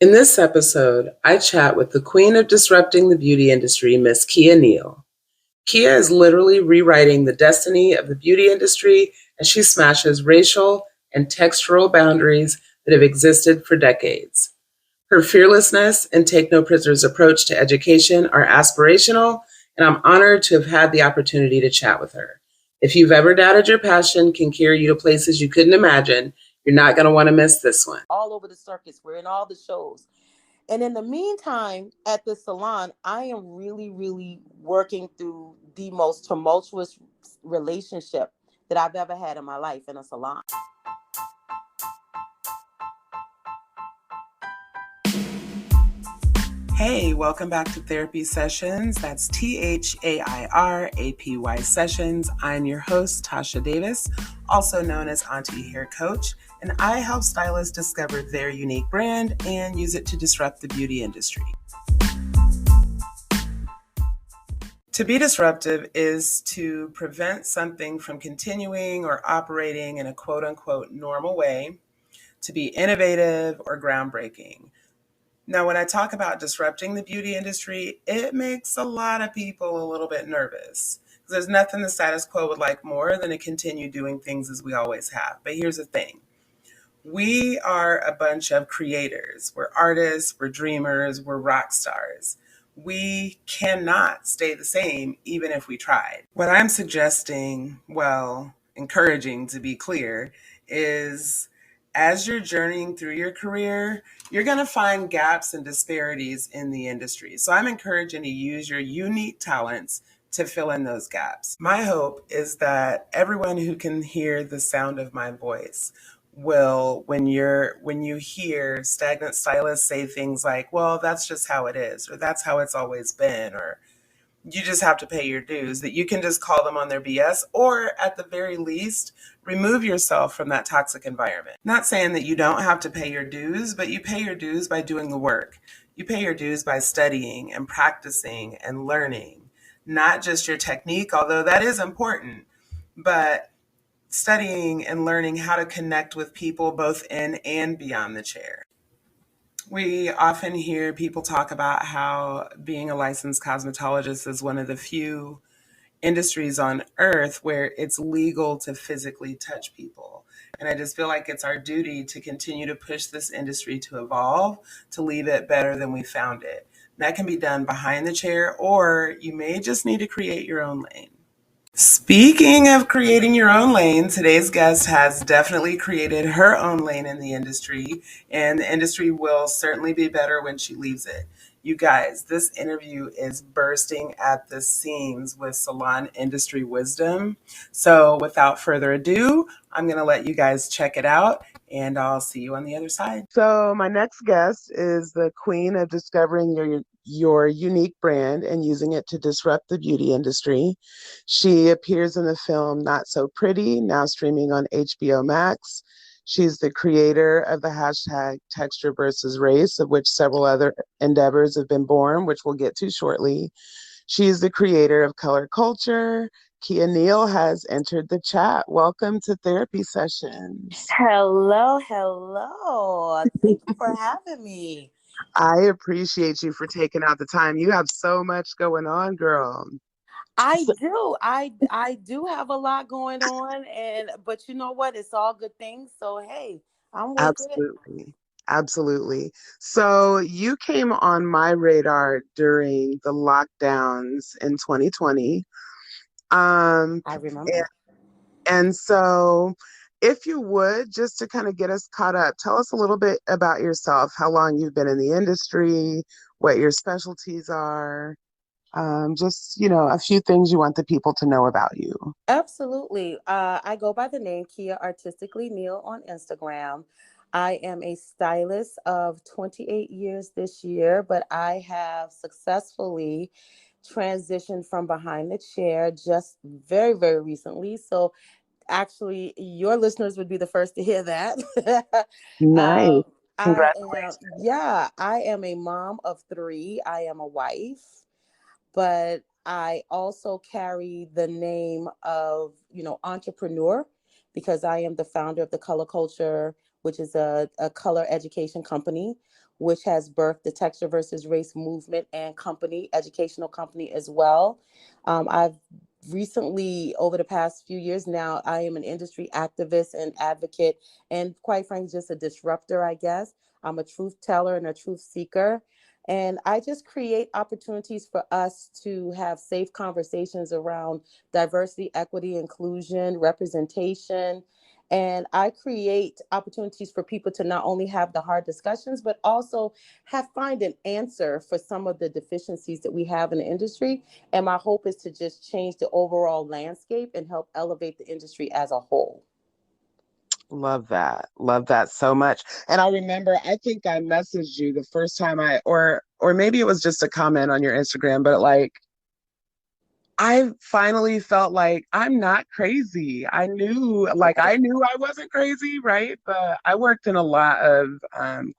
In this episode, I chat with the queen of disrupting the beauty industry, Miss Keya Neal. Keya is literally rewriting the destiny of the beauty industry as she smashes racial and textural boundaries that have existed for decades. Her fearlessness and take no prisoners approach to education are aspirational, and I'm honored to have had the opportunity to chat with her. If you've ever doubted your passion can carry you to places you couldn't imagine, you're not going to want to miss this one. All over the circus. We're in all the shows. And in the meantime, at the salon, I am really working through the most tumultuous relationship that I've ever had in my life in a salon. Hey, welcome back to Therapy Sessions. That's THAIRAPY Sessions. I'm your host, Tasha Davis, also known as Auntie Hair Coach, and I help stylists discover their unique brand and use it to disrupt the beauty industry. To be disruptive is to prevent something from continuing or operating in a quote-unquote normal way, to be innovative or groundbreaking. Now, when I talk about disrupting the beauty industry, it makes a lot of people a little bit nervous. There's nothing the status quo would like more than to continue doing things as we always have. But here's the thing. We are a bunch of creators. We're artists, we're dreamers, we're rock stars. We cannot stay the same even if we tried. What I'm suggesting, encouraging to be clear, is as you're journeying through your career, you're going to find gaps and disparities in the industry. So I'm encouraging you to use your unique talents to fill in those gaps. My hope is that everyone who can hear the sound of my voice will, when you hear stagnant stylists say things like, well, that's just how it is, or that's how it's always been, or you just have to pay your dues, that you can just call them on their BS, or at the very least, remove yourself from that toxic environment. Not saying that you don't have to pay your dues, but you pay your dues by doing the work. You pay your dues by studying and practicing and learning, not just your technique, although that is important, but studying and learning how to connect with people both in and beyond the chair. We often hear people talk about how being a licensed cosmetologist is one of the few industries on earth where it's legal to physically touch people. And I just feel like it's our duty to continue to push this industry to evolve, to leave it better than we found it. And that can be done behind the chair, or you may just need to create your own lane. Speaking of creating your own lane, today's guest has definitely created her own lane in the industry, and the industry will certainly be better when she leaves it. You guys, this interview is bursting at the seams with salon industry wisdom. So without further ado, I'm going to let you guys check it out, and I'll see you on the other side. So my next guest is the queen of discovering your unique brand and using it to disrupt the beauty industry. She appears in the film Not So Pretty, now streaming on HBO Max. She's the creator of the hashtag Texture versus Race, of which several other endeavors have been born, which we'll get to shortly. She's the creator of Kolour Kulture. Keya Neal has entered the chat. Welcome to Therapy Sessions. Hello. Thank you for having me. I appreciate you for taking out the time. You have so much going on, girl. I do. I do have a lot going on, but you know what? It's all good things. So hey, I'm with it. Absolutely. So you came on my radar during the lockdowns in 2020. I remember. And so if you would, just to kind of get us caught up, tell us a little bit about yourself, how long you've been in the industry, what your specialties are, just, a few things you want the people to know about you. Absolutely. I go by the name Keya Artistically Neal on Instagram. I am a stylist of 28 years this year, but I have successfully transitioned from behind the chair just very recently. So actually, your listeners would be the first to hear that. Nice. I am, yeah, I am a mom of three. I am a wife, but I also carry the name of, entrepreneur, because I am the founder of the Kolour Kulture, which is a color education company which has birthed the Texture versus Race movement and company, educational company as well. I've recently, over the past few years now, I am an industry activist and advocate, and quite frankly, just a disruptor, I guess. I'm a truth teller and a truth seeker. And I just create opportunities for us to have safe conversations around diversity, equity, inclusion, representation. And I create opportunities for people to not only have the hard discussions, but also find an answer for some of the deficiencies that we have in the industry. And my hope is to just change the overall landscape and help elevate the industry as a whole. Love that. Love that so much. And I remember, I think I messaged you the first time or maybe it was just a comment on your Instagram, but like I finally felt like I'm not crazy. I knew I wasn't crazy, right? But I worked in a lot of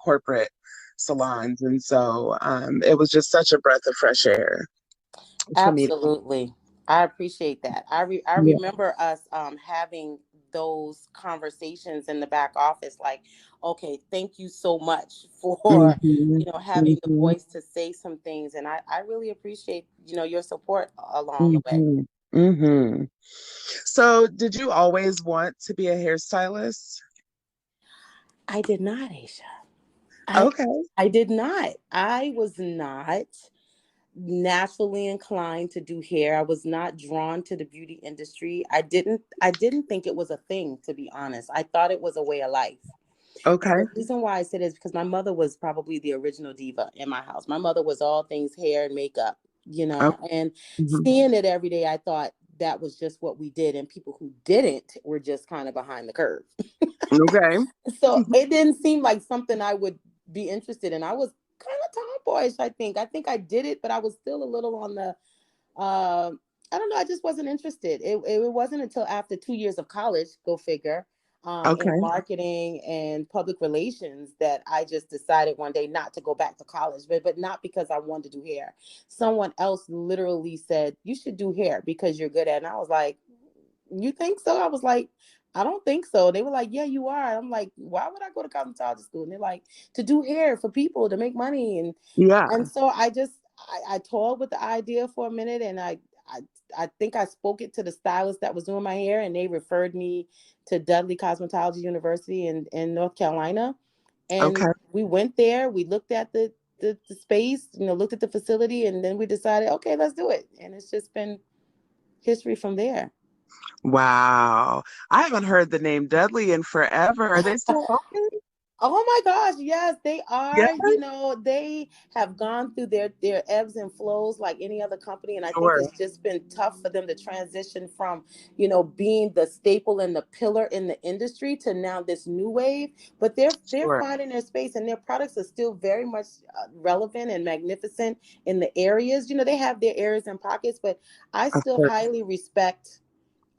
corporate salons, and so it was just such a breath of fresh air for me. Absolutely. I appreciate that. I Yeah. remember us having those conversations in the back office, like, okay, thank you so much for, Hmm. having the Hmm. voice to say some things. And I really appreciate, your support along the way. Hmm. Hmm. So, did you always want to be a hairstylist? I did not, Aisha. I Okay. I did not. I was not naturally inclined to do hair. I was not drawn to the beauty industry. I didn't think it was a thing, to be honest. I thought it was a way of life. And Okay. the reason why I said it is because my mother was probably the original diva in my house. My mother was all things hair and makeup, Okay. and Mhm. seeing it every day, I thought that was just what we did. And people who didn't were just kind of behind the curve. Okay. So it didn't seem like something I would be interested in. I was kind of tomboyish, I think. I think I did it, but I was still a little on the I don't know. I just wasn't interested. It wasn't until after 2 years of college, go figure, in Okay. marketing and public relations, that I just decided one day not to go back to college, but not because I wanted to do hair. Someone else literally said, you should do hair because you're good at it. And I was like, you think so? I was like, I don't think so. They were like, yeah, you are. I'm like, why would I go to cosmetology school? And they're like, to do hair for people to make money. And Yeah. so I toyed with the idea for a minute, and I I think I spoke it to the stylist that was doing my hair, and they referred me to Dudley Cosmetology University in North Carolina. And Okay. we went there, we looked at the space, looked at the facility, and then we decided, okay, let's do it. And it's just been history from there. Wow. I haven't heard the name Dudley in forever. Are they still open? Oh my gosh, yes, they Yeah, are. They have gone through their ebbs and flows like any other company, and I think sure. it's just been tough for them to transition from, being the staple and the pillar in the industry to now this new wave. But they're Sure. finding their space, and their products are still very much relevant and magnificent in the areas. They have their areas and pockets, but I Of still course. highly respect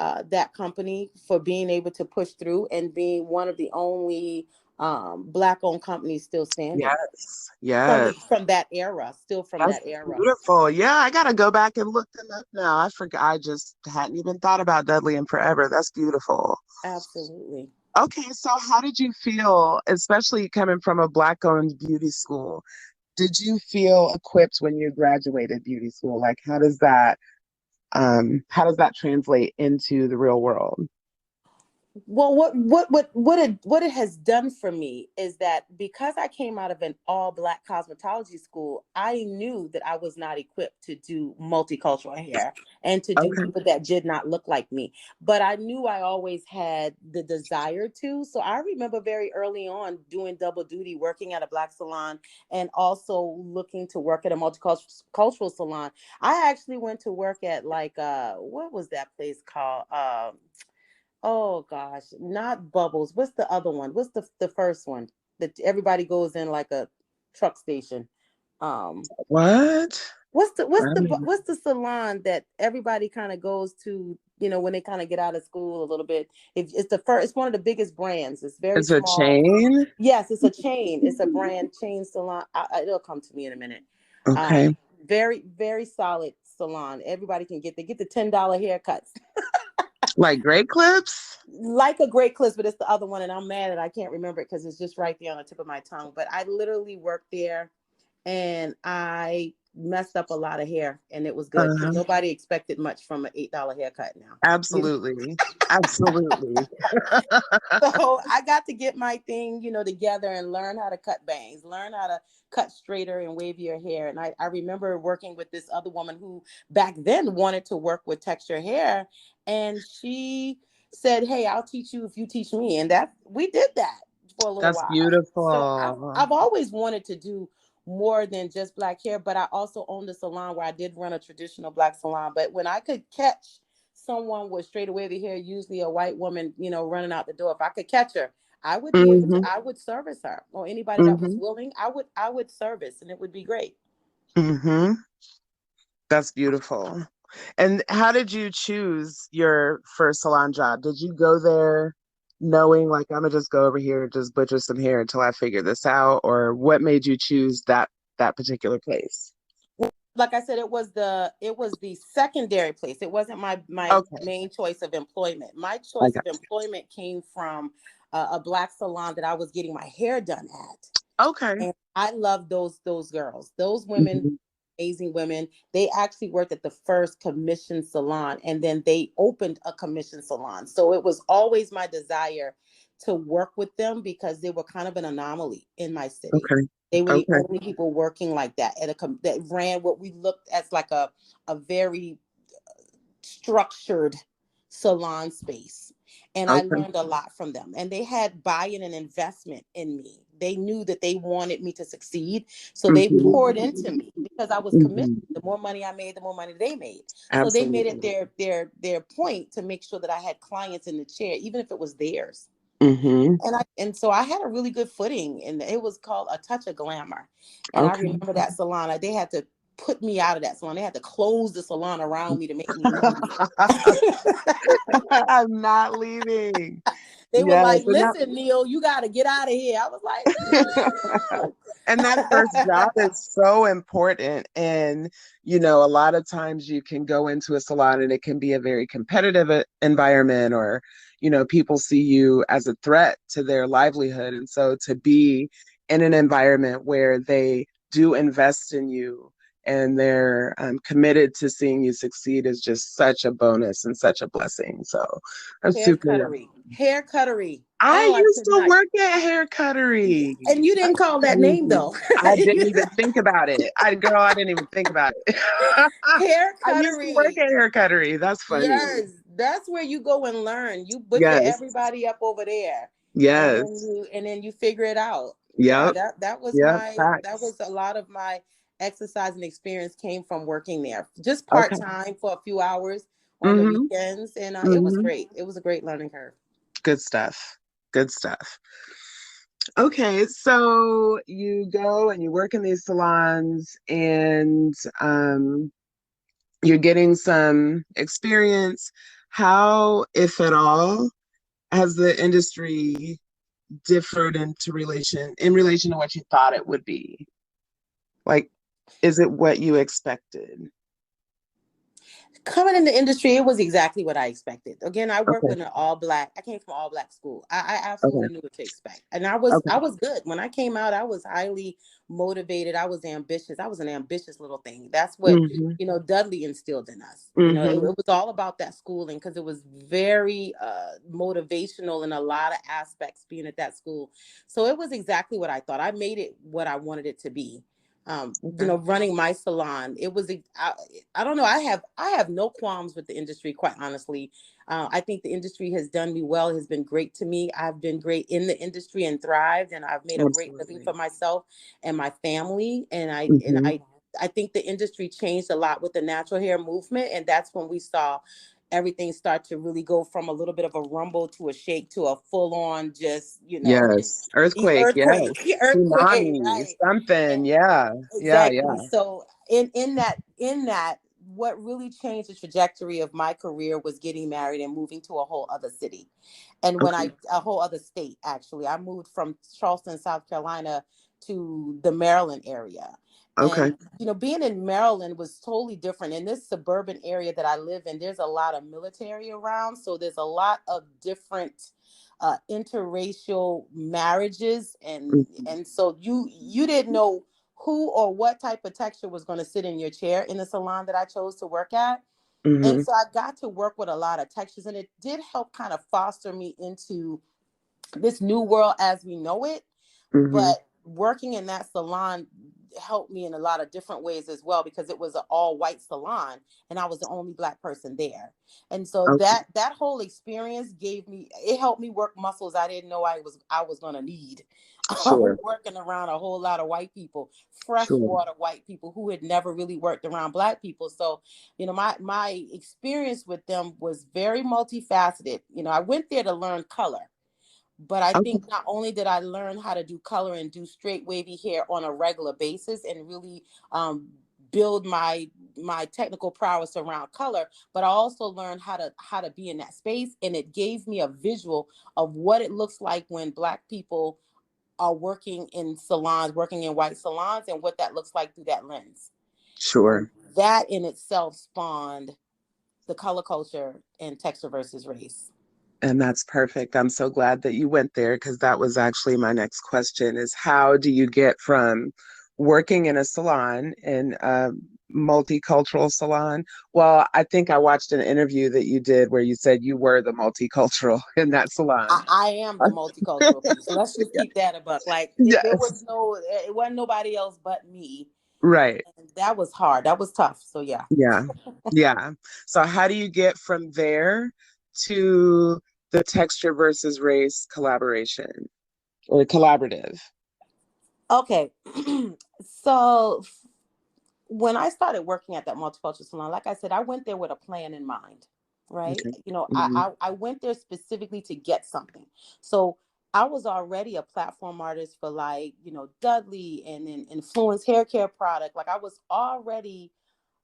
that company for being able to push through and being one of the only black-owned companies still standing Yes. from Yes. from that era, still from That's that era. beautiful. Yeah, I gotta go back and look them up now. I forgot. I just hadn't even thought about Dudley in forever. That's beautiful. Absolutely. Okay, so how did you feel, especially coming from a Black-owned beauty school? Did you feel equipped when you graduated beauty school? Like, how does that translate into the real world? Well, what it has done for me is that because I came out of an all black cosmetology school, I knew that I was not equipped to do multicultural hair and to do Okay. people that did not look like me. But I knew I always had the desire to. So I remember very early on doing double duty, working at a black salon and also looking to work at a multicultural salon. I actually went to work at, like, what was that place called? Oh gosh, not Bubbles. What's the other one? What's the first one that everybody goes in like a truck station? Um, What? what's the salon that everybody kind of goes to? When they kind of get out of school a little bit. If it's the first, it's one of the biggest brands. It's very It's a small. chain? Yes, it's a chain. It's a brand chain salon. It'll come to me in a minute. Um, Okay. very very solid salon. Everybody can get. They get the $10 haircuts. Like great clips? Like a great clips, but it's the other one, and I'm mad that I can't remember it because it's just right there on the tip of my tongue. But I literally worked there, and I messed up a lot of hair, and it was good because Uh-huh. nobody expected much from an $8 haircut now. Absolutely. Absolutely. So I got to get my thing, together and learn how to cut bangs, learn how to cut straighter and wavier hair. And I remember working with this other woman who back then wanted to work with texture hair. And she said, "Hey, I'll teach you if you teach me." And that we did that for a little That's while. So beautiful. I've always wanted to do more than just black hair, but I also owned a salon where I did run a traditional black salon. But when I could catch someone with straight wavy hair, usually a white woman, running out the door, if I could catch her, I would be able to, Mm-hmm. I would service her, or anybody that was Mm-hmm. willing, I would service, and it would be great. Mm-hmm. That's beautiful. And how did you choose your first salon job? Did you go there knowing like I'm gonna just go over here and just butcher some hair until I figure this out? Or what made you choose that particular place? Like I said, it was the secondary place. It wasn't my Okay. main choice of employment. My I choice got of employment came from a black salon that I was getting my hair done at. you. Okay. And I love those girls. Those women, Mhm. amazing women. They actually worked at the first commission salon, and then they opened a commission salon. So it was always my desire to work with them because they were kind of an anomaly in my city. Okay. They were the Okay. only people working like that that ran what we looked as like a very structured salon space. And I Okay. learned a lot from them. And they had buy-in and investment in me. They knew that they wanted me to succeed. So they Hmm. poured into me because I was commissioned. Hmm. The more money I made, the more money they made. So they made it Absolutely. their point to make sure that I had clients in the chair, even if it was theirs. Hmm. And so I had a really good footing, and it was called A Touch of Glamour. And I Okay. remember that salon. They had to put me out of that salon. They had to close the salon around me to make me leave. I'm not leaving. They were Yes, like, and that "Listen, Neil, you got to get out of here." I was and that like, first job is so important. And, a lot of times you can go into a salon and it can be a very competitive environment, or, people see you as a threat to their livelihood. And so to be in an environment where they do invest in you and they're committed to seeing you succeed is just such a bonus and such a blessing. So I'm hair super. cuttery, hair cuttery. I Oh, I used could to not. work at Hair Cuttery. And you That's didn't call that name crazy. though. I didn't even think about it. I didn't even think about it. Hair I used to work cuttery. at Hair Cuttery. That's funny. Yes, that's where you go and learn. You butcher Yes. everybody up over there, and then Yes. you figure it out. Yeah, Yep. that was Yep. that Facts. was a lot of my exercise and experience came from working there, just part Okay. time for a few hours on the Mm-hmm. weekends, and it was Mm-hmm. great. It was a great learning curve. Good stuff. Good stuff. Okay, so you go and you work in these salons and you're getting some experience. How, if at all, has the industry differed in relation to what you thought it would be? Like, is it what you expected? Coming in the industry, it was exactly what I expected. Again, I worked Okay. with an all black. I came from all black school. I Okay. absolutely knew what to expect, and I was good when I came out. I was highly motivated. I was ambitious. I was an ambitious little thing. That's what Mm-hmm. Dudley instilled in us. It Mm-hmm. was all about that schooling because it was very motivational in a lot of aspects being at that school. So it was exactly what I thought. I made it what I wanted it to be. Okay. Running my salon, it was I don't know. I have no qualms with the industry, quite honestly. I think the industry has done me well. It has been great to me. I've been great in the industry and thrived, and I've made a great living Absolutely. for myself and my family. And I and Mm-hmm. I think the industry changed a lot with the natural hair movement, and that's when we saw everything start to really go from a little bit of a rumble to a shake to a full on just Yes. Earthquake. earthquake, Yes. earthquake, Tsunami. right? Something. Yeah. Yeah. Exactly. Yeah. So in that, what really changed the trajectory of my career was getting married and moving to a whole other city. And when Okay. I a whole other state, actually, I moved from Charleston, South Carolina to the Maryland area. Okay. And, being in Maryland was totally different. In this suburban area that I live in, there's a lot of military around. So there's a lot of different interracial marriages. And so you didn't know who or what type of texture was going to sit in your chair in the salon that I chose to work at. And Mm-hmm. so I got to work with a lot of textures, and it did help kind of foster me into this new world as we know it. Mm-hmm. But working in that salon helped me in a lot of different ways as well, because it was an all white salon and I was the only Black person there. And so Okay. that whole experience it helped me work muscles I didn't know I was going to need. Sure. Working around a whole lot of white people, Sure. freshwater white people who had never really worked around Black people. So, my experience with them was very multifaceted. I went there to learn color. But I Okay. think not only did I learn how to do color and do straight wavy hair on a regular basis and really build my technical prowess around color, but I also learned how to be in that space, and it gave me a visual of what it looks like when Black people are working in salons, working in white salons, and what that looks like through that lens. And Sure. that in itself spawned the color culture and texture versus race. And that's perfect. I'm so glad that you went there because that was actually my next question is how do you get from working in a salon in a multicultural salon? Well, I think I watched an interview that you did where you said you were the multicultural in that salon. I am the multicultural piece. Let's just Yeah. keep that a buck. Like Yes. it wasn't nobody else but me. Right. And that was hard. That was tough. So yeah. Yeah. Yeah. So how do you get from there to the texture versus race collaboration or collaborative? Okay. So when I started working at that multicultural salon, like I said, I went there with a plan in mind, right? Okay. I, Hmm. I I went there specifically to get something. So I was already a platform artist for, like, Dudley and Influence Hair Care product. Like, I was already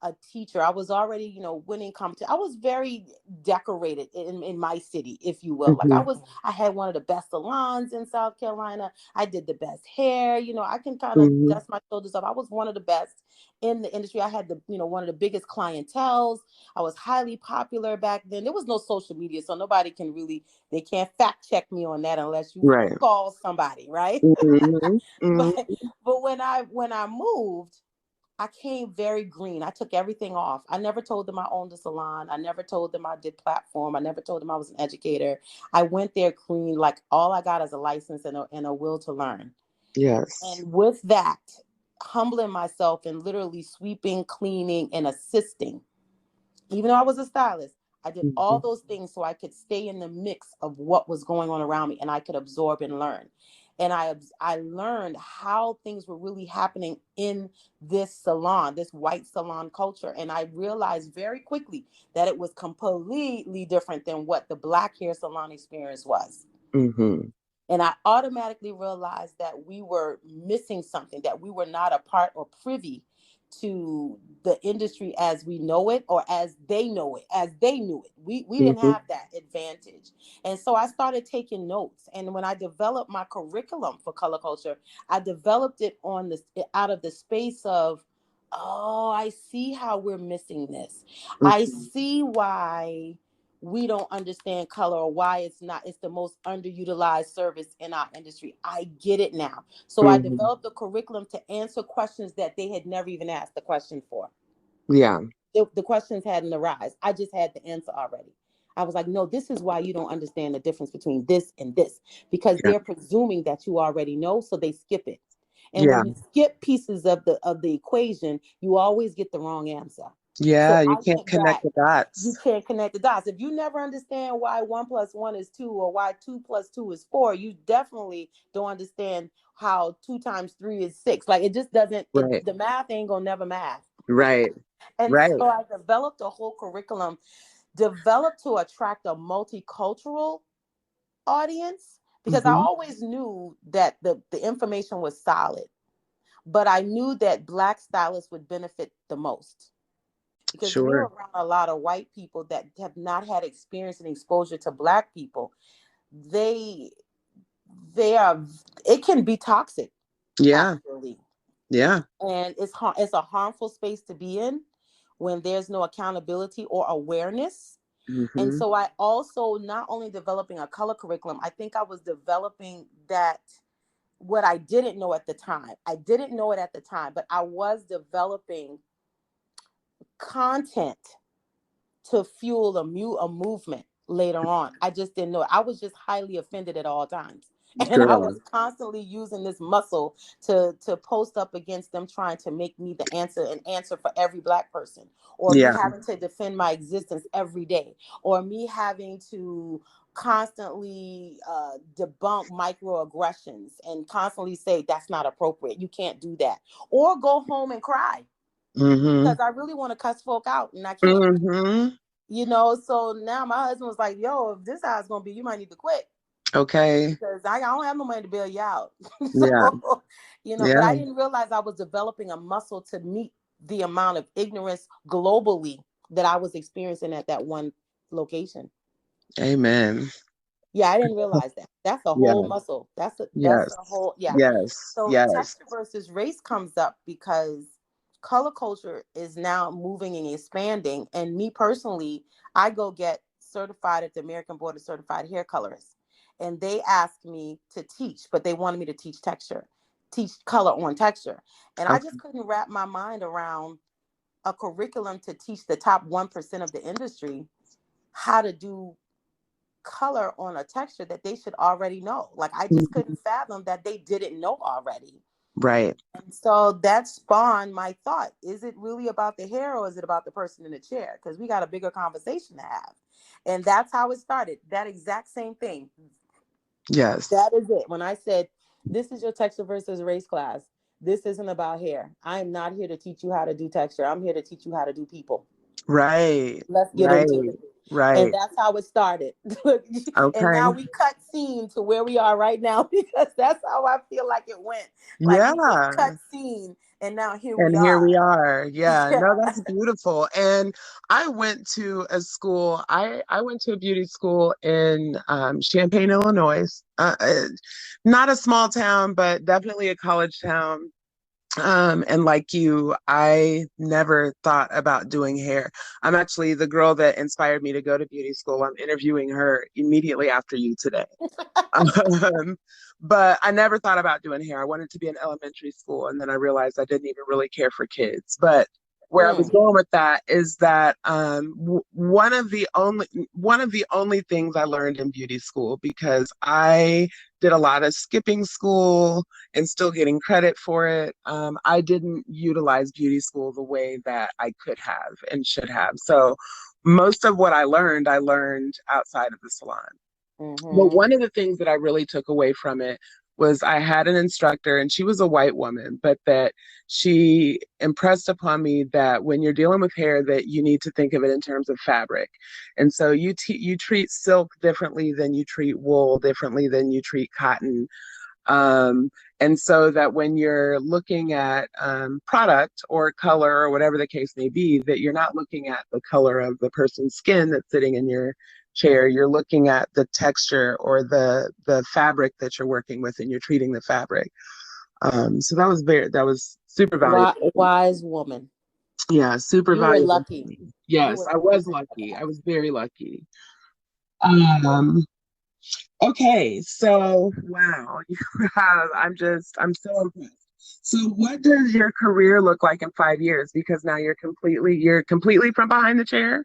a teacher. I was already, winning competition. I was very decorated in my city, if you will. Like, Hmm. I had one of the best salons in South Carolina. I did the best hair. I can kind of Hmm. dust my shoulders off. I was one of the best in the industry. I had one of the biggest clientels. I was highly popular back then. There was no social media, so nobody can really, they can't fact check me on that unless you Right. call somebody, right? Hmm. but Hmm. but when I moved, I came very green. I took everything off. I never told them I owned a salon. I never told them I did platform. I never told them I was an educator. I went there clean. Like, all I got is a license and a will to learn. Yes. And with that, humbling myself and literally sweeping, cleaning, and assisting. Even though I was a stylist, I did all Hmm. those things so I could stay in the mix of what was going on around me and I could absorb and learn. And I learned how things were really happening in this salon, this white salon culture. And I realized very quickly that it was completely different than what the Black hair salon experience was. Hmm. And I automatically realized that we were missing something, that we were not a part or privy to the industry as we know it, or as they know it, as they knew it. We didn't Hmm. have that advantage. And so I started taking notes. And when I developed my curriculum for color culture, I developed it out of the space of, oh, I see how we're missing this. I Hmm. see why we don't understand color, or why it's the most underutilized service in our industry. I get it now. So I Hmm. developed a curriculum to answer questions that they had never even asked the question for. Yeah. The questions hadn't arisen. I just had the answer already. I was like, no, this is why you don't understand the difference between this and this, because Yeah. they're presuming that you already know, so they skip it. And Yeah. when you skip pieces of the equation, you always get the wrong answer. Yeah. So You I can't went connect back. the You dots. can't connect the dots. If you never understand why 1 + 1 is 2, or why 2 + 2 is 4, you definitely don't understand how 2 × 3 is 6. Like, it just doesn't, Right. the math ain't gonna never math. Right. And Right. so I developed a whole curriculum, developed to attract a multicultural audience, because I Hmm. always knew that the information was solid, but I knew that Black stylists would benefit the most. Because when you're Sure. around a lot of white people that have not had experience and exposure to Black people, they they are, it can be toxic, Yeah. actually. Yeah. And it's a harmful space to be in when there's no accountability or awareness. And Mm-hmm. so I also not only developing a color curriculum, I think I was developing that what I didn't know at the time. I didn't know it at the time, but I was developing content to fuel a movement later on. I just didn't know it. I was just highly offended at all times. And I Girl. was constantly using this muscle to post up against them trying to make me the answer, an answer for every Black person, or me Yeah. having to defend my existence every day, or me having to constantly debunk microaggressions and constantly say that's not appropriate. You can't do that. Or go home and cry Mm-hmm. because I really want to cuss folk out and I can't. Mm-hmm. So now my husband was like, yo, if this how it's gonna be, you might need to quit Okay. because I don't have no money to bail you out. Yeah. So, but Yeah. I didn't realize I was developing a muscle to meet the amount of ignorance globally that I was experiencing at that one location. Amen. Yeah, I didn't realize that. That's a Yeah. whole muscle. That's Yes. a whole, yeah. Yes. So Yes. texture versus race comes up because color culture is now moving and expanding. And me personally, I go get certified at the American Board of Certified Hair Colorists. And they asked me to teach, but they wanted me to teach texture, teach color on texture. And I just Okay. couldn't wrap my mind around a curriculum to teach the top 1% of the industry how to do color on a texture that they should already know. Like I just Mhm. couldn't fathom that they didn't know already. Right. And so that spawned my thought. Is it really about the hair or is it about the person in the chair? Because we got a bigger conversation to have. And that's how it started. That exact same thing. Yes. That is it. When I said, this is your texture versus race class, this isn't about hair. I am not here to teach you how to do texture. I'm here to teach you how to do people. Right. Let's get Right. into it. And Right. that's how it started. And Okay. now we cut scene to where we are right now because that's how I feel like it went. Like we just cut Yeah. scene and now here we And here we are. are. Yeah. Yeah. No, that's beautiful. And I went to a school. I went to a beauty school in Champaign, Illinois. Not a small town, but definitely a college town. And like you, I never thought about doing hair. I'm actually the girl that inspired me to go to beauty school. I'm interviewing her immediately after you today. Um, but I never thought about doing hair. I wanted to be in elementary school, and then I realized I didn't even really care for kids. But where I was Mm. going with that is that one of the only things I learned in beauty school, because I did a lot of skipping school and still getting credit for it. I didn't utilize beauty school the way that I could have and should have. So most of what I learned outside of the salon. But Mm-hmm. one of the things that I really took away from it was I had an instructor and she was a white woman, but that she impressed upon me that when you're dealing with hair that you need to think of it in terms of fabric. And so you treat silk differently than you treat wool, differently than you treat cotton. Um, and so that when you're looking at product or color or whatever the case may be, that you're not looking at the color of the person's skin that's sitting in your chair. You're looking at the texture or the fabric that you're working with, and you're treating the fabric. So that was super valuable. Wise woman. Yeah, super You were valuable for lucky. me. You Yes, were I was lucky for lucky. I that. was very lucky. Um, Okay, so wow, I'm so impressed. So what does your career look like in 5 years? Because now you're completely from behind the chair?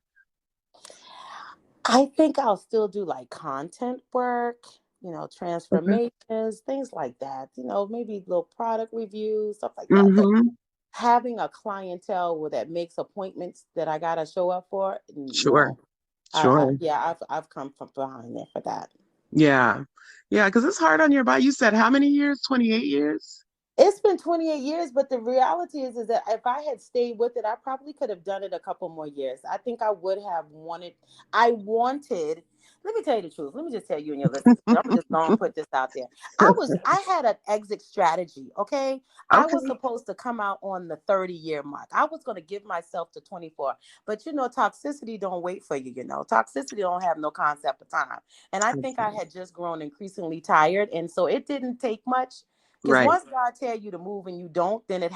I think I'll still do like content work, Okay. transformations, things like that. Maybe little product reviews, stuff like that. But Mm-hmm. having a clientele that makes appointments that I gotta show up for, Sure. no. Sure. I've come from behind there for that. Yeah. Yeah, because it's hard on your body. You said how many years? 28 years? It's been 28 years, but the reality is that if I had stayed with it, I probably could have done it a couple more years. I think I would have wanted, I wanted, let me tell you the truth. Let me just tell you and your listeners. I'm just going to put this out there. I had an exit strategy. Okay. I was Okay. supposed to come out on the 30-year mark. I was going to give myself to 24, but toxicity don't wait for you. Toxicity don't have no concept of time. And I think I Absolutely. had just grown increasingly tired. And so it didn't take much Because Right. once God tell you to move and you don't, then the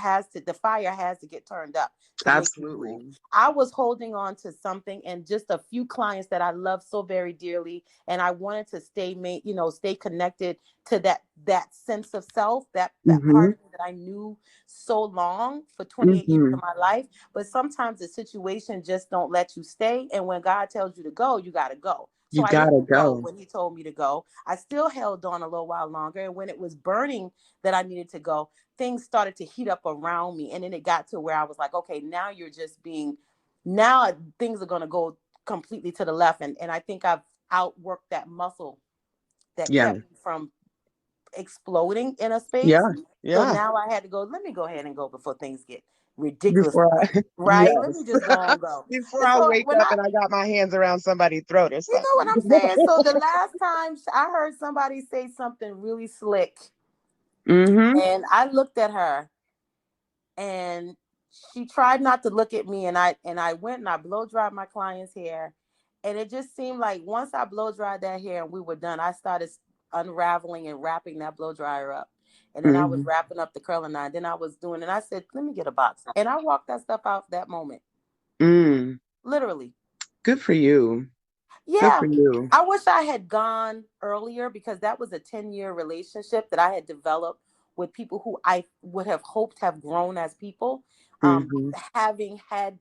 fire has to get turned up to make you move. Absolutely. I was holding on to something, and just a few clients that I love so very dearly, and I wanted to stay connected to that sense of self, that Mm-hmm. part of me that I knew so long for 28 years Mm-hmm. of my life. But sometimes the situation just don't let you stay, and when God tells you to go, you got to go. So You I gotta didn't go go. when he told me to go. I still held on a little while longer, and when it was burning that I needed to go, things started to heat up around me. And then it got to where I was like, okay, now things are going to go completely to the left. And I think I've outworked that muscle that Yeah. kept me from exploding in a space. Yeah. So Yeah. now I had to go, let me go ahead and go before things get ridiculously Before I, crazy, right? Let me yes. just go and go. Before And I so wake when up and I got my hands around somebody's throat or you know what I'm something. saying? So the last time I heard somebody say something really slick, Mm-hmm. and I looked at her, and she tried not to look at me, and I went and I blow dried my client's hair, and it just seemed like once I blow dried that hair and we were done, I started unraveling and wrapping that blow dryer up, and then I was Mm-hmm. wrapping up the curling iron, then I was doing, and I said, let me get a box, and I walked that stuff out that moment, Mm. literally. Good for you. Good Yeah, for you. I wish I had gone earlier, because that was a 10-year relationship that I had developed with people who I would have hoped have grown as people, Mm-hmm. having had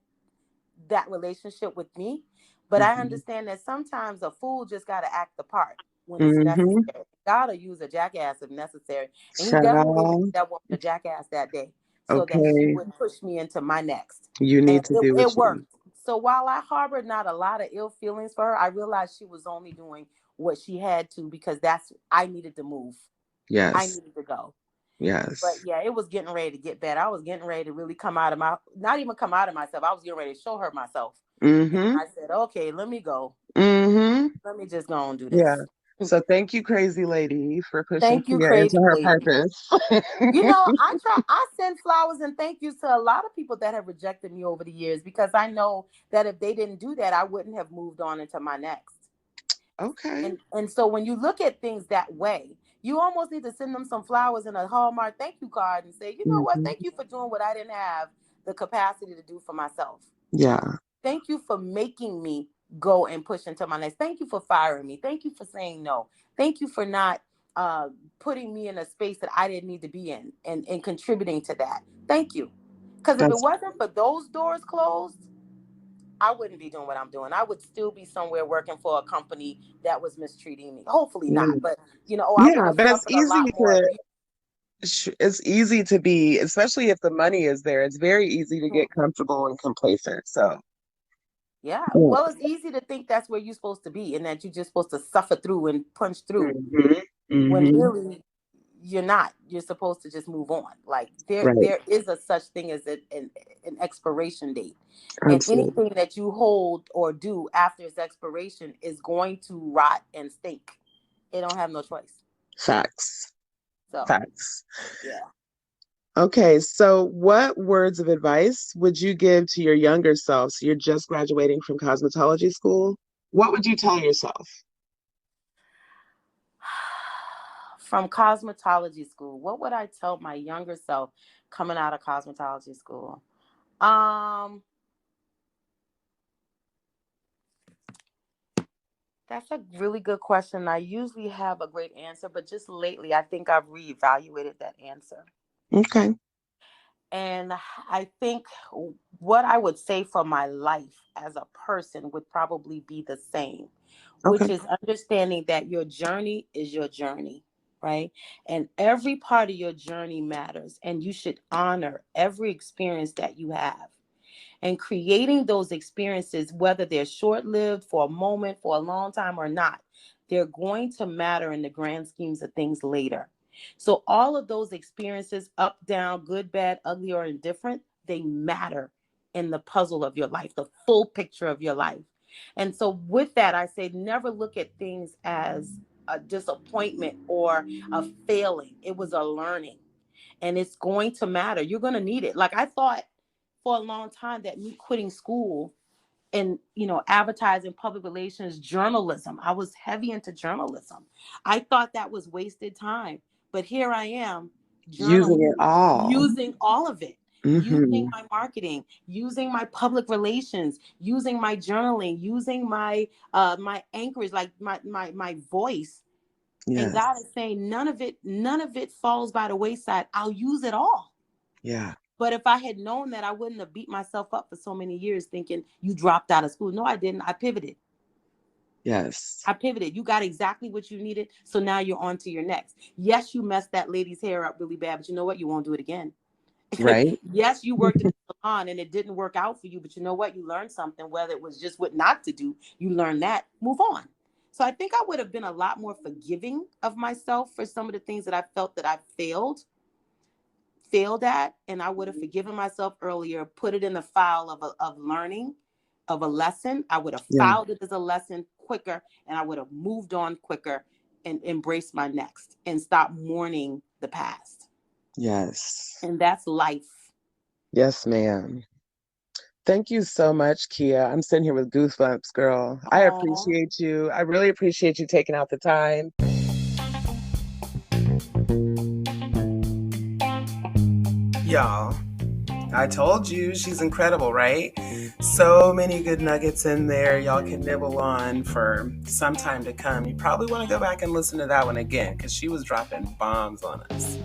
that relationship with me. But I Mm-hmm. understand that sometimes a fool just got to act the part when it's Mm-hmm. necessary. God will use a jackass if necessary. And he definitely made Child. that woman a jackass that day so that she Okay. would push me into my next. You And need to do what it you. worked. So while I harbored not a lot of ill feelings for her, I realized she was only doing what she had to, because I needed to move. I Yes. needed to go. But Yes. yeah, it was getting ready to get bad. I was getting ready to really not even come out of myself. I was getting ready to show her myself. And Mm-hmm. I said, okay, let me go. Mm-hmm. Let me just go and do Yeah. this. So thank you, Crazy Lady, for pushing Thank you, Keya into crazy her lady. purpose. I send flowers and thank yous to a lot of people that have rejected me over the years, because I know that if they didn't do that, I wouldn't have moved on into my next. Okay. And so when you look at things that way, you almost need to send them some flowers and a Hallmark thank you card and say, you know what, Mm-hmm. thank you for doing what I didn't have the capacity to do for myself. Yeah. Thank you for making me go and push into my next. Thank you for firing me. Thank you for saying no. Thank you for not uh, putting me in a space that I didn't need to be in, and contributing to that. Thank you. Because if it That's wasn't for those doors closed, I wouldn't be doing what I'm doing. I would still be somewhere working for a company that was mistreating me. Hopefully not, mm. but I would Yeah, have but suffered a lot more abuse. it's easy to be, especially if the money is there. It's very easy to get comfortable and complacent. So, Yeah. yeah. Well, it's easy to think that's where you're supposed to be, and that you're just supposed to suffer through and punch through, Mm-hmm. when Mm-hmm. really you're not. You're supposed to just move on. Like Right. there is a such thing as an expiration date, and Absolutely. anything that you hold or do after its expiration is going to rot and stink. It don't have no choice. Facts. So Facts. yeah. Okay, so what words of advice would you give to your younger self? So you're just graduating from cosmetology school. What would you tell yourself? From cosmetology school, what would I tell my younger self coming out of cosmetology school? Um, that's a really good question. I usually have a great answer, but just lately, I think I've reevaluated that answer. Okay. And I think what I would say for my life as a person would probably be the same, which Okay. is understanding that your journey is your journey, right? And every part of your journey matters, and you should honor every experience that you have. And creating those experiences, whether they're short lived, for a moment, for a long time, or not, they're going to matter in the grand schemes of things later. So, all of those experiences, up, down, good, bad, ugly, or indifferent, they matter in the puzzle of your life, the full picture of your life. And so, with that, I say never look at things as a disappointment or a failing. It was a learning, and it's going to matter. You're going to need it. Like, I thought for a long time that me quitting school and advertising, public relations, journalism, I was heavy into journalism. I thought that was wasted time, but here I am Using journaling, it all. using all of it, using Mm-hmm. my marketing, using my public relations, using my journaling, using my anchorage, like my voice. And Yes. God is saying none of it falls by the wayside. I'll use it all. Yeah. But if I had known that, I wouldn't have beat myself up for so many years thinking you dropped out of school. No, I didn't. I pivoted. Yes. I pivoted. You got exactly what you needed. So now you're on to your next. Yes, you messed that lady's hair up really bad, but you know what? You won't do it again. Right. Yes, you worked in the salon and it didn't work out for you, but you know what? You learned something, whether it was just what not to do. You learned that. Move on. So I think I would have been a lot more forgiving of myself for some of the things that I felt that I failed at, and I would have forgiven myself earlier, put it in the file of learning, of a lesson. I would have Yeah. filed it as a lesson quicker, and I would have moved on quicker and embraced my next and stopped mourning the past. Yes. And that's life. Yes, ma'am. Thank you so much, Keya. I'm sitting here with goosebumps, girl. I Oh, appreciate you. I really appreciate you taking out the time. Y'all, I told you she's incredible, right? So many good nuggets in there y'all can nibble on for some time to come. You probably want to go back and listen to that one again because she was dropping bombs on us.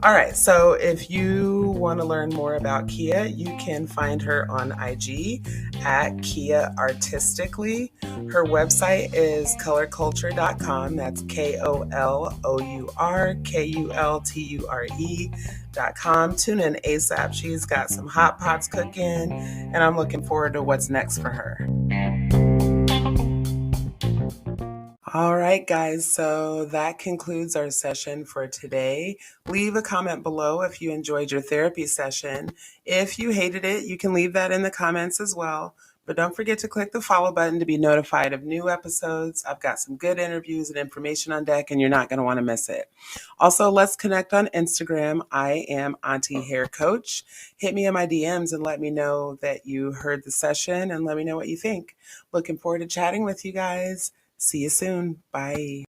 All right, so if you want to learn more about Keya, you can find her on IG at Keya Artistically. Her website is kolurkulture.com. That's KOLOURKULTURE.com. Tune in ASAP. She's got some hot pots cooking, and I'm looking forward to what's next for her. All right, guys, so that concludes our session for today. Leave a comment below if you enjoyed your therapy session. If you hated it, you can leave that in the comments as well. But don't forget to click the follow button to be notified of new episodes. I've got some good interviews and information on deck, and you're not going to want to miss it. Also, let's connect on Instagram. I am Auntie Hair Coach. Hit me in my DMs and let me know that you heard the session and let me know what you think. Looking forward to chatting with you guys. See you soon. Bye.